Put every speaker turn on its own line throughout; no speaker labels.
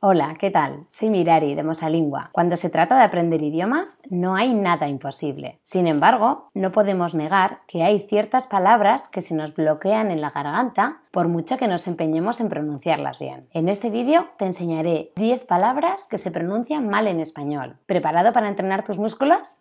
Hola, ¿qué tal? Soy Mirari de Mosalingua. Cuando se trata de aprender idiomas, no hay nada imposible. Sin embargo, no podemos negar que hay ciertas palabras que se nos bloquean en la garganta por mucho que nos empeñemos en pronunciarlas bien. En este vídeo te enseñaré 10 palabras que se pronuncian mal en español. ¿Preparado para entrenar tus músculos?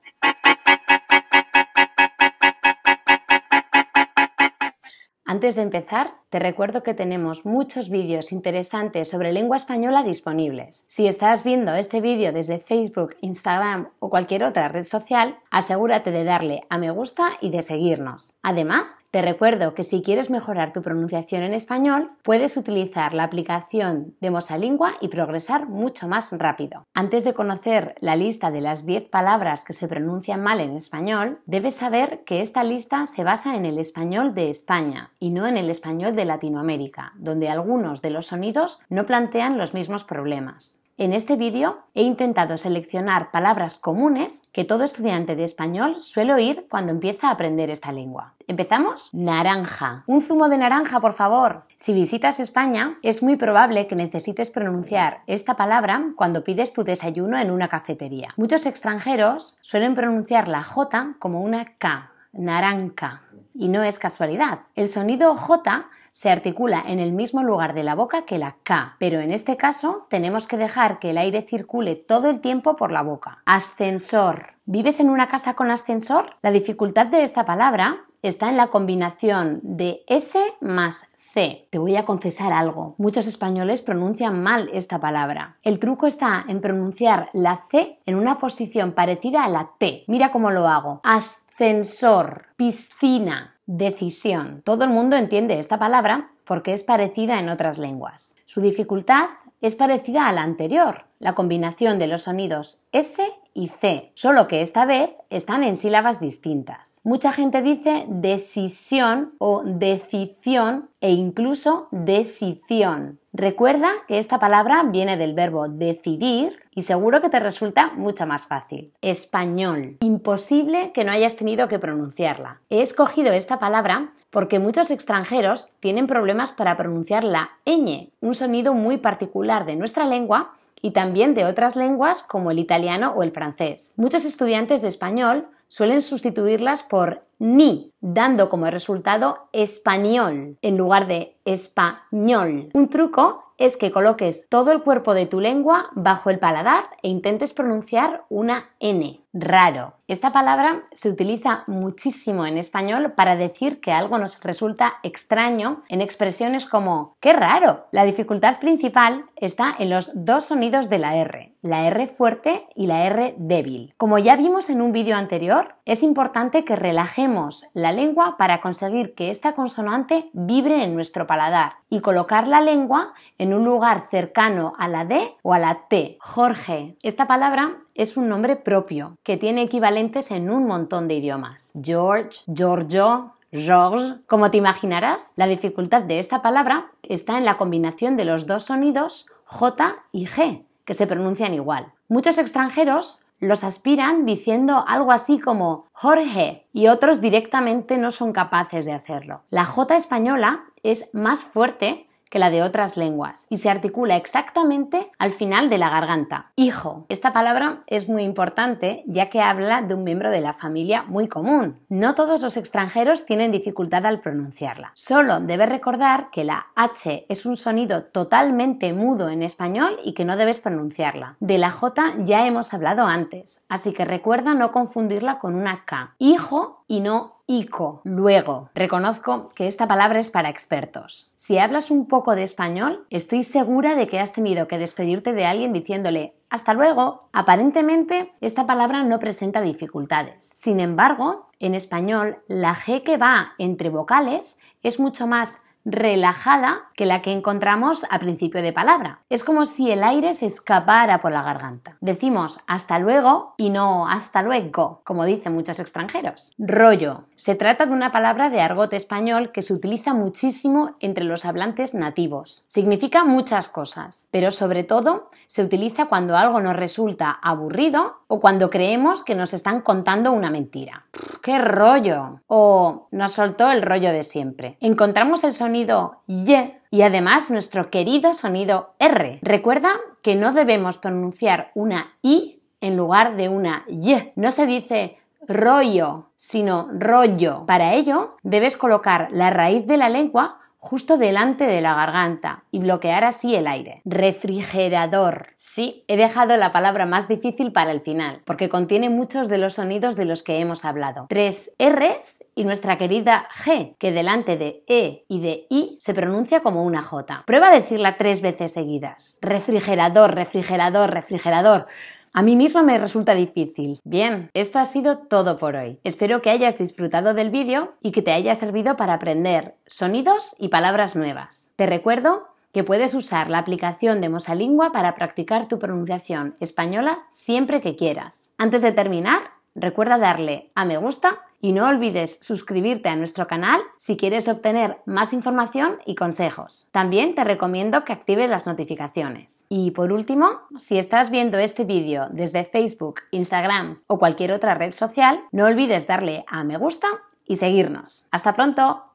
Antes de empezar, te recuerdo que tenemos muchos vídeos interesantes sobre lengua española disponibles. Si estás viendo este vídeo desde Facebook, Instagram o cualquier otra red social, asegúrate de darle a me gusta y de seguirnos. Además, te recuerdo que si quieres mejorar tu pronunciación en español, puedes utilizar la aplicación de Mosalingua y progresar mucho más rápido. Antes de conocer la lista de las 10 palabras que se pronuncian mal en español, debes saber que esta lista se basa en el español de España y no en el español de Latinoamérica, donde algunos de los sonidos no plantean los mismos problemas. En este vídeo he intentado seleccionar palabras comunes que todo estudiante de español suele oír cuando empieza a aprender esta lengua. ¿Empezamos? Naranja. Un zumo de naranja, por favor. Si visitas España, es muy probable que necesites pronunciar esta palabra cuando pides tu desayuno en una cafetería. Muchos extranjeros suelen pronunciar la J como una K, naranja, y no es casualidad. El sonido J se articula en el mismo lugar de la boca que la K, pero en este caso tenemos que dejar que el aire circule todo el tiempo por la boca. Ascensor. ¿Vives en una casa con ascensor? La dificultad de esta palabra está en la combinación de S más C. Te voy a confesar algo. Muchos españoles pronuncian mal esta palabra. El truco está en pronunciar la C en una posición parecida a la T. Mira cómo lo hago. Ascensor, piscina, decisión. Todo el mundo entiende esta palabra porque es parecida en otras lenguas. Su dificultad es parecida a la anterior, la combinación de los sonidos S y C, solo que esta vez están en sílabas distintas. Mucha gente dice decisión o decisión e incluso decisión. Recuerda que esta palabra viene del verbo decidir y seguro que te resulta mucho más fácil. Español. Imposible que no hayas tenido que pronunciarla. He escogido esta palabra porque muchos extranjeros tienen problemas para pronunciar la ñ, un sonido muy particular de nuestra lengua y también de otras lenguas como el italiano o el francés. Muchos estudiantes de español suelen sustituirlas por ni, dando como resultado español en lugar de español. Un truco es que coloques todo el cuerpo de tu lengua bajo el paladar e intentes pronunciar una N. Raro. Esta palabra se utiliza muchísimo en español para decir que algo nos resulta extraño en expresiones como ¡qué raro! La dificultad principal está en los dos sonidos de la R fuerte y la R débil. Como ya vimos en un vídeo anterior, es importante que relajemos la lengua para conseguir que esta consonante vibre en nuestro paladar y colocar la lengua en un lugar cercano a la D o a la T. Jorge. Esta palabra es un nombre propio que tiene equivalentes en un montón de idiomas. George, Giorgio, George. Como te imaginarás, la dificultad de esta palabra está en la combinación de los dos sonidos J y G, que se pronuncian igual. Muchos extranjeros los aspiran diciendo algo así como Jorge y otros directamente no son capaces de hacerlo. La J española es más fuerte que la de otras lenguas y se articula exactamente al final de la garganta. Hijo. Esta palabra es muy importante ya que habla de un miembro de la familia muy común. No todos los extranjeros tienen dificultad al pronunciarla. Solo debes recordar que la H es un sonido totalmente mudo en español y que no debes pronunciarla. De la J ya hemos hablado antes, así que recuerda no confundirla con una K. Hijo y no ico. Luego, reconozco que esta palabra es para expertos. Si hablas un poco de español, estoy segura de que has tenido que despedirte de alguien diciéndole ¡hasta luego! Aparentemente, esta palabra no presenta dificultades. Sin embargo, en español, la G que va entre vocales es mucho más relajada que la que encontramos a principio de palabra. Es como si el aire se escapara por la garganta. Decimos hasta luego y no hasta luego, como dicen muchos extranjeros. Rollo. Se trata de una palabra de argot español que se utiliza muchísimo entre los hablantes nativos. Significa muchas cosas, pero sobre todo se utiliza cuando algo nos resulta aburrido o cuando creemos que nos están contando una mentira. ¡Qué rollo! O nos soltó el rollo de siempre. Encontramos el sonido sonido Y y además nuestro querido sonido R. Recuerda que no debemos pronunciar una I en lugar de una Y. No se dice rollo, sino rollo. Para ello, debes colocar la raíz de la lengua justo delante de la garganta y bloquear así el aire. Refrigerador. Sí, he dejado la palabra más difícil para el final, porque contiene muchos de los sonidos de los que hemos hablado. 3 R's y nuestra querida G, que delante de E y de I se pronuncia como una J. Prueba a decirla 3 veces seguidas. Refrigerador, refrigerador, refrigerador. A mí misma me resulta difícil. Bien, esto ha sido todo por hoy. Espero que hayas disfrutado del vídeo y que te haya servido para aprender sonidos y palabras nuevas. Te recuerdo que puedes usar la aplicación de Mosalingua para practicar tu pronunciación española siempre que quieras. Antes de terminar, recuerda darle a me gusta y no olvides suscribirte a nuestro canal si quieres obtener más información y consejos. También te recomiendo que actives las notificaciones. Y por último, si estás viendo este vídeo desde Facebook, Instagram o cualquier otra red social, no olvides darle a me gusta y seguirnos. ¡Hasta pronto!